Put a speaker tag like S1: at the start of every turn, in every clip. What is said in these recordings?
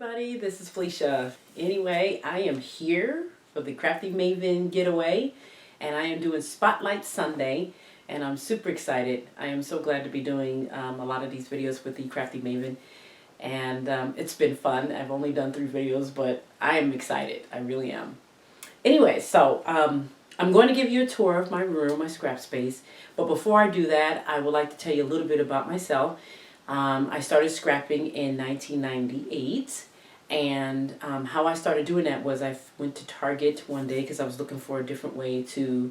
S1: everybody, this is Felicia. Anyway, I am here for the Crafty Maven Getaway, and I am doing Spotlight Sunday, and I'm super excited. I am so glad to be doing a lot of these videos with the Crafty Maven, and it's been fun. I've only done 3 videos, but I am excited. I really am. Anyway, so I'm going to give you a tour of my room, my scrap space, but before I do that, I would like to tell you a little bit about myself. I started scrapping in 1998, and how I started doing that was I went to Target one day because I was looking for a different way to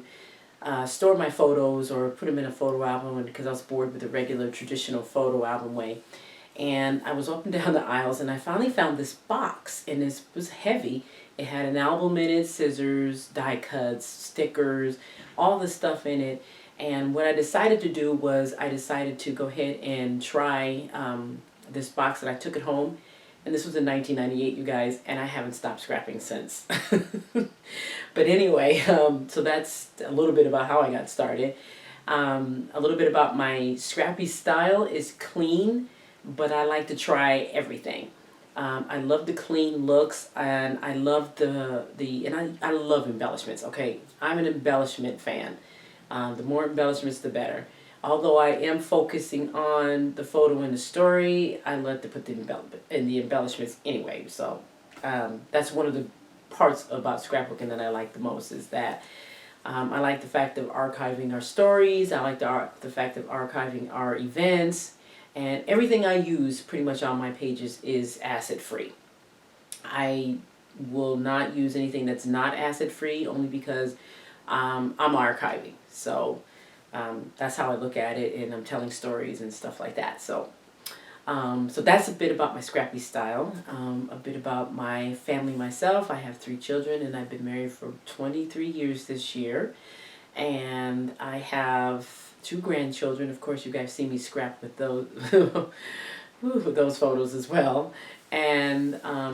S1: store my photos or put them in a photo album, because I was bored with the regular traditional photo album way. And I was up and down the aisles, and I finally found this box, and it was heavy. It had an album in it, scissors, die cuts, stickers, all this stuff in it. And what I decided to do was I decided to go ahead and try this box that I took it home. And this was in 1998, you guys, and I haven't stopped scrapping since. But anyway, so that's a little bit about how I got started. A little bit about my scrappy style is clean, but I like to try everything. I love the clean looks, and I love I love embellishments. Okay, I'm an embellishment fan. The more embellishments, the better. Although I am focusing on the photo and the story, I love to put the embellishments anyway. So that's one of the parts about scrapbooking that I like the most, is that I like the fact of archiving our stories. I like the fact of archiving our events. And everything I use pretty much on my pages is acid-free. I will not use anything that's not acid-free, only because I'm archiving. So that's how I look at it, and I'm telling stories and stuff like that. So so that's a bit about my scrappy style, a bit about my family myself. I have 3 children, and I've been married for 23 years this year. And I have 2 grandchildren. Of course, you guys see me scrap with those, with those photos as well. And what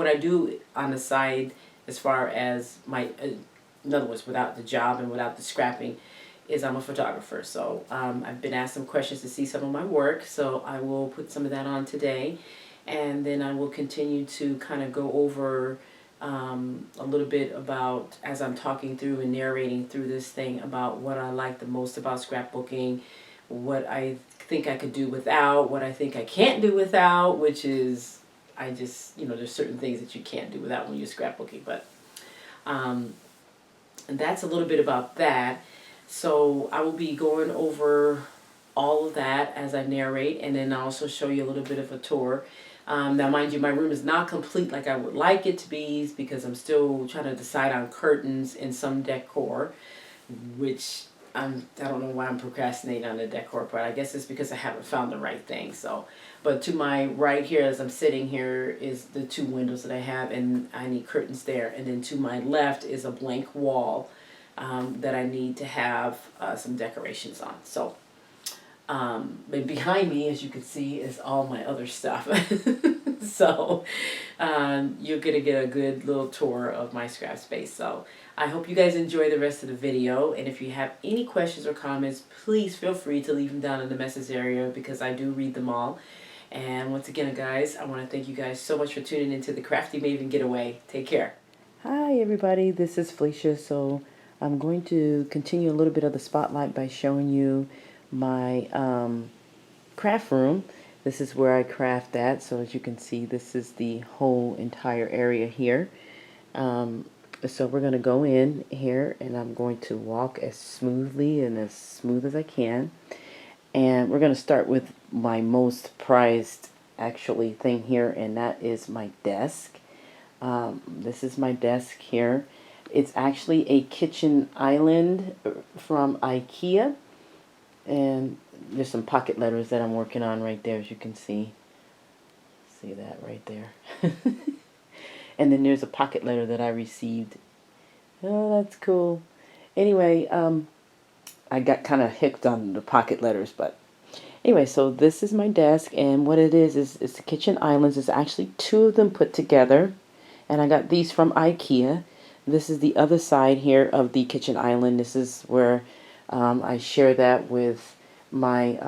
S1: I do on the side, as far as my, in other words, without the job and without the scrapping, is I'm a photographer. So I've been asked some questions to see some of my work, so I will put some of that on today, and then I will continue to kind of go over a little bit about, as I'm talking through and narrating through this thing, about what I like the most about scrapbooking, what I think I could do without, what I think I can't do without, which is, there's certain things that you can't do without when you're scrapbooking, but and that's a little bit about that. So I will be going over all of that as I narrate, and then I'll also show you a little bit of a tour. Now, mind you, my room is not complete like I would like it to be, because I'm still trying to decide on curtains and some decor, which I don't know why I'm procrastinating on the decor part. I guess it's because I haven't found the right thing. So, but to my right here, as I'm sitting here, is the 2 windows that I have, and I need curtains there. And then to my left is a blank wall that I need to have some decorations on. So. But behind me, as you can see, is all my other stuff. So you're going to get a good little tour of my scrap space. So I hope you guys enjoy the rest of the video. And if you have any questions or comments, please feel free to leave them down in the message area, because I do read them all. And once again, guys, I want to thank you guys so much for tuning into the Crafty Maven Getaway. Take care. Hi, everybody. This is Felicia. So I'm going to continue a little bit of the spotlight by showing you my craft room. This is where I craft at. So as you can see, this is the whole entire area here. So we're going to go in here, and I'm going to walk as smoothly and as smooth as I can. And we're going to start with my most prized actually thing here, and that is my desk. This is my desk here. It's actually a kitchen island from IKEA. And there's some pocket letters that I'm working on right there, as you can see. See that right there. And then there's a pocket letter that I received. Oh, that's cool. Anyway, I got kind of hooked on the pocket letters, but anyway, so this is my desk, and what it is it's the kitchen islands. There's actually 2 of them put together, and I got these from IKEA. This is the other side here of the kitchen island. This is where I share that with my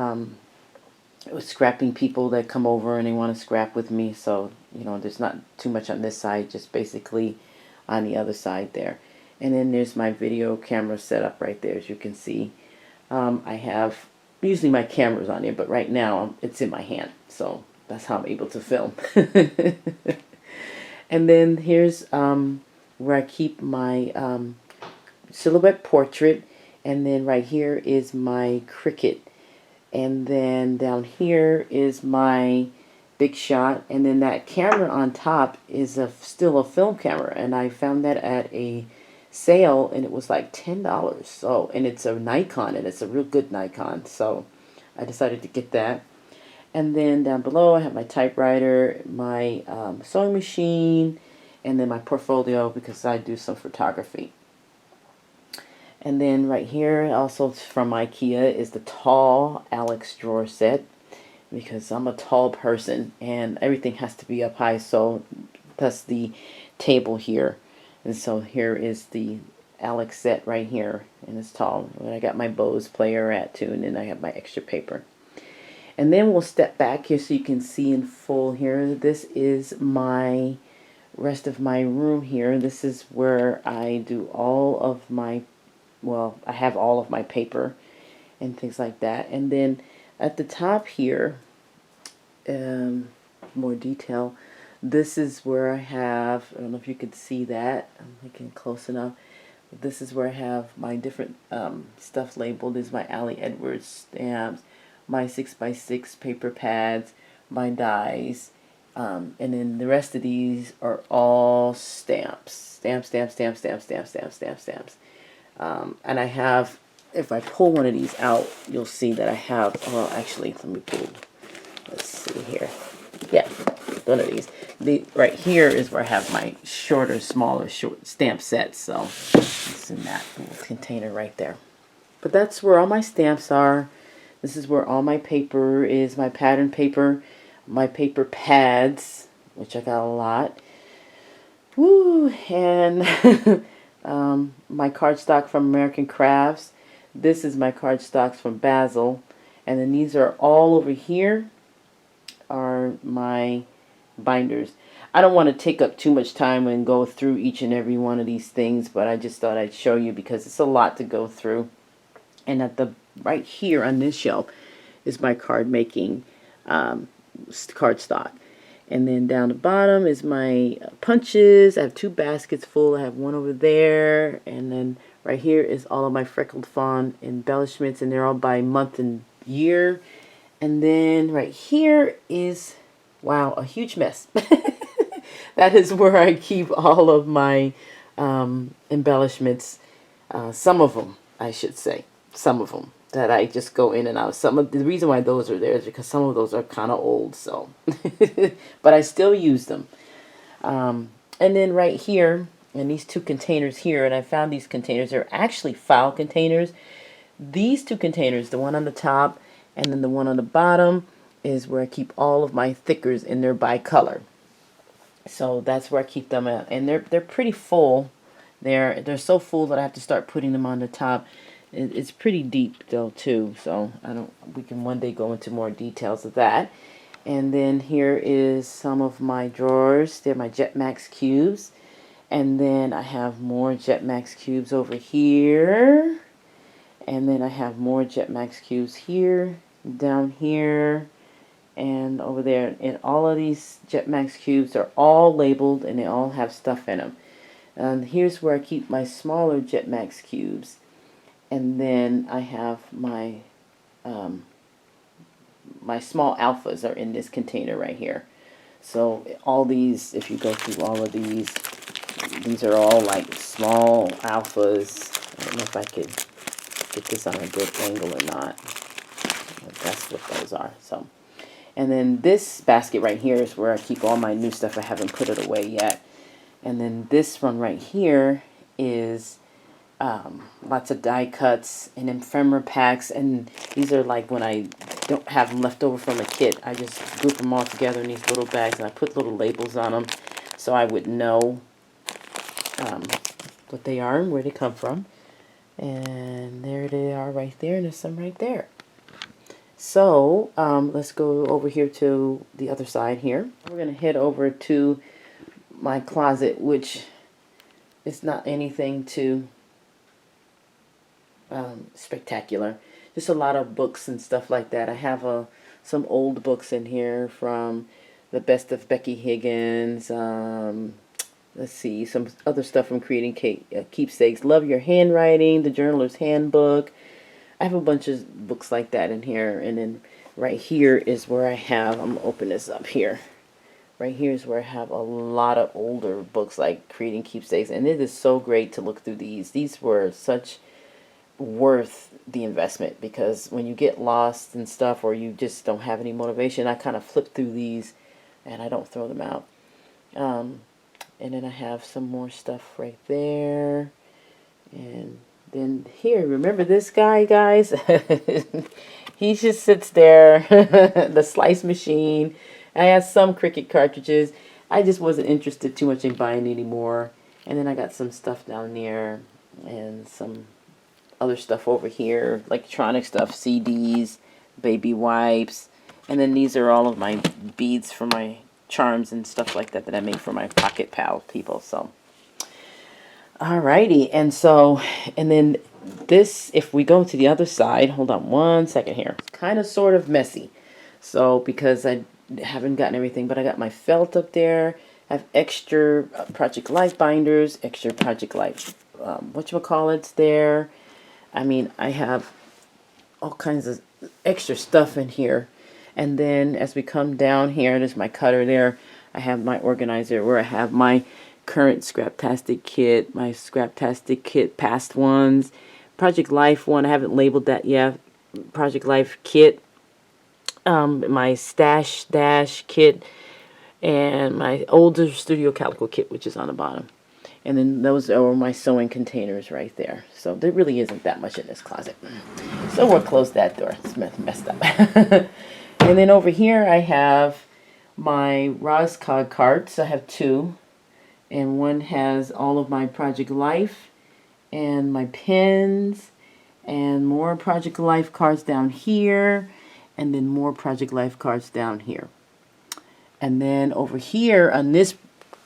S1: with scrapping people that come over and they want to scrap with me. So, you know, there's not too much on this side, just basically on the other side there. And then there's my video camera setup right there, as you can see. I have, usually my camera's on there, but right now it's in my hand. So that's how I'm able to film. And then here's where I keep my silhouette portrait. And then right here is my Cricut. And then down here is my big shot. And then that camera on top is still a film camera. And I found that at a sale and it was like $10. So, and it's a Nikon and it's a real good Nikon. So I decided to get that. And then down below I have my typewriter, my sewing machine, and then my portfolio because I do some photography. And then right here, also from IKEA, is the tall Alex drawer set because I'm a tall person and everything has to be up high. So that's the table here. And so here is the Alex set right here, and it's tall. And I got my Bose player at too, and then I have my extra paper. And then we'll step back here so you can see in full here. This is my rest of my room here. This is where I do all of my, well, I have all of my paper and things like that. And then at the top here, more detail, this is where I have, I don't know if you could see that, I'm looking close enough. This is where I have my different stuff labeled. This is my Allie Edwards stamps, my 6x6 paper pads, my dies, and then the rest of these are all stamps. Stamps. And I have, if I pull one of these out, you'll see that I have, well, actually, let me pull, let's see here. Yeah, one of these. Right here is where I have my smaller stamp sets. So it's in that little container right there. But that's where all my stamps are. This is where all my paper is, my pattern paper, my paper pads, which I got a lot. Woo! And my cardstock from American Crafts. This is my cardstocks from Basil. And then these are all over here are my binders. I don't want to take up too much time and go through each and every one of these things, but I just thought I'd show you because it's a lot to go through. And at the right here on this shelf is my card making cardstock. And then down the bottom is my punches. I have 2 baskets full. I have one over there. And then right here is all of my Freckled Fawn embellishments. And they're all by month and year. And then right here is, wow, a huge mess. That is where I keep all of my embellishments. Some of them, I should say. Some of them that I just go in and out. Some of the reason why those are there is because some of those are kind of old, so but I still use them. And then right here in these 2 containers here, and I found these containers are actually file containers. These 2 containers, the one on the top and then the one on the bottom, is where I keep all of my thickers in there by color. So that's where I keep them at, and they're pretty full. They're so full that I have to start putting them on the top. It's pretty deep though too, so we can one day go into more details of that. And then here is some of my drawers. They're my Jetmax cubes. And then I have more Jetmax cubes over here. And then I have more Jetmax cubes here, down here, and over there. And all of these Jetmax cubes are all labeled and they all have stuff in them. And here's where I keep my smaller Jetmax cubes. And then I have my my small alphas are in this container right here. So all these, if you go through all of these are all like small alphas. I don't know if I could get this on a good angle or not. But that's what those are. So, and then this basket right here is where I keep all my new stuff. I haven't put it away yet. And then this one right here is lots of die cuts and ephemera packs, and these are like when I don't have them left over from a kit, I just group them all together in these little bags and I put little labels on them so I would know what they are and where they come from. And there they are right there, and there's some right there. So let's go over here to the other side here. We're going to head over to my closet, which is not anything too spectacular. Just a lot of books and stuff like that. I have some old books in here from the best of Becky Higgins. Let's see, some other stuff from Creating Keepsakes. Love Your Handwriting, The Journaler's Handbook. I have a bunch of books like that in here. And then right here is where I have, I'm going to open this up here. Right here is where I have a lot of older books like Creating Keepsakes. And it is so great to look through these. These were such worth the investment, because when you get lost and stuff, or you just don't have any motivation, I kind of flip through these and I don't throw them out. And then I have some more stuff right there. And then here, remember this guy, guys? He just sits there, the slice machine. I have some Cricut cartridges. I just wasn't interested too much in buying anymore. And then I got some stuff down there and some other stuff over here, electronic stuff, CDs, baby wipes. And then these are all of my beads for my charms and stuff like that I make for my pocket pal people. So alrighty, and then this, if we go to the other side, hold on one second here, it's kind of sort of messy, so because I haven't gotten everything, but I got my felt up there. I have extra Project Life binders, extra Project Life whatchamacallits there. I mean, I have all kinds of extra stuff in here. And then as we come down here, there's my cutter there. I have my organizer where I have my current Scraptastic kit, my Scraptastic kit past ones, Project Life one, I haven't labeled that yet, Project Life kit, my Stash Dash kit, and my older Studio Calico kit, which is on the bottom. And then those are my sewing containers right there. So there really isn't that much in this closet. So we'll close that door. It's messed up. And then over here I have my Roscog cards. I have two. And one has all of my Project Life and my pins and more Project Life cards down here. And then more Project Life cards down here. And then over here on this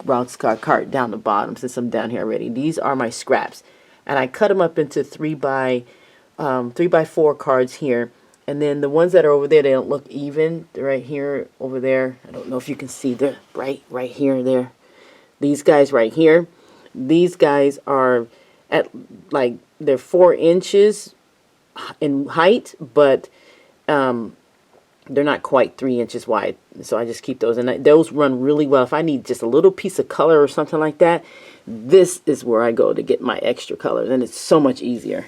S1: Roscog card down the bottom, since I'm down here already, these are my scraps. And I cut them up into 3x4 cards here. And then the ones that are over there, they don't look even. They're right here, over there. I don't know if you can see. They're right here, there. These guys right here. These guys are at, they're 4 inches in height, but they're not quite 3 inches wide. So I just keep those. And those run really well. If I need just a little piece of color or something like that, this is where I go to get my extra colors. And it's so much easier.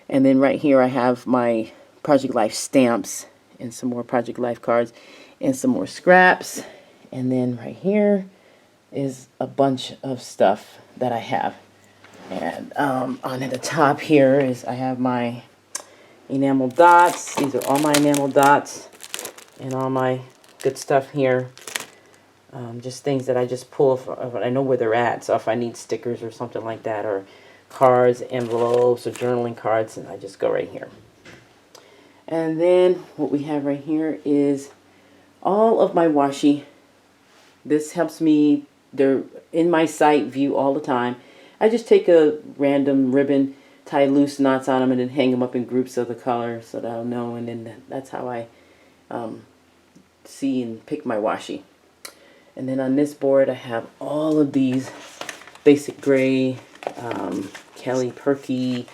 S1: And then right here I have my Project Life stamps and some more Project Life cards and some more scraps. And then right here is a bunch of stuff that I have. And on the top here is I have my Enamel Dots. These are all my Enamel Dots and all my good stuff here. Just things that I just pull if I know where they're at. So if I need stickers or something like that, or cards, envelopes, or journaling cards, and I just go right here. And then what we have right here is all of my washi. This helps me, they're in my site view all the time. I just take a random ribbon, tie loose knots on them, and then hang them up in groups of the color so that I'll know. And then that's how I see and pick my washi. And then on this board I have all of these basic gray, Kelly Perky,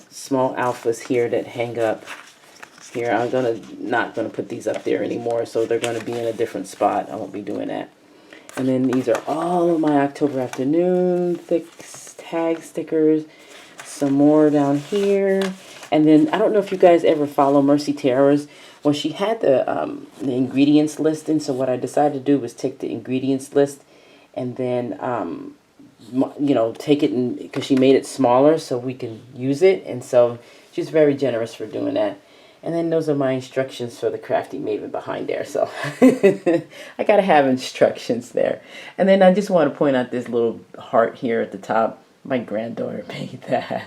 S1: small alphas here that hang up. Here, I'm not gonna put these up there anymore, so they're gonna be in a different spot. I won't be doing that. And then these are all of my October Afternoon thick tag stickers. Some more down here. And then I don't know if you guys ever follow Mercy Terra's. Well, she had the ingredients list, and so what I decided to do was take the ingredients list and then take it, because she made it smaller so we can use it. And so she's very generous for doing that. And then those are my instructions for the Crafty Maven behind there. So I got to have instructions there. And then I just want to point out this little heart here at the top. My granddaughter made that.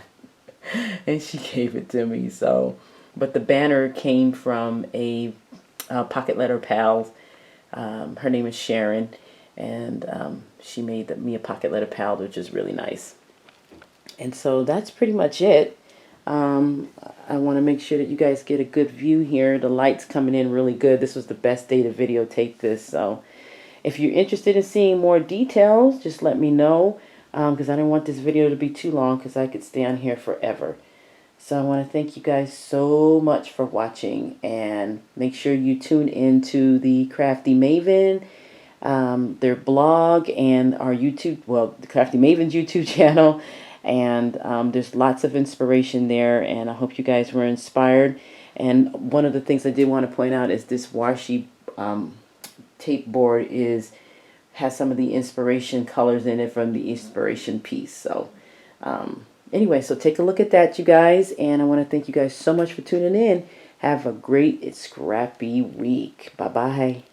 S1: And she gave it to me. So But the banner came from a Pocket Letter pal. Her name is Sharon, and she made me a Pocket Letter pal, which is really nice. And so that's pretty much it. I want to make sure that you guys get a good view here. The light's coming in really good. This was the best day to videotape this. So if you're interested in seeing more details, just let me know, because I don't want this video to be too long, because I could stay on here forever. So I want to thank you guys so much for watching, and make sure you tune into the Crafty Maven, their blog, and our YouTube, well, the Crafty Maven's YouTube channel. And there's lots of inspiration there, and I hope you guys were inspired. And one of the things I did want to point out is this washi tape board has some of the inspiration colors in it from the inspiration piece. So anyway, so take a look at that, you guys, and I want to thank you guys so much for tuning in. Have a great scrappy week. Bye bye.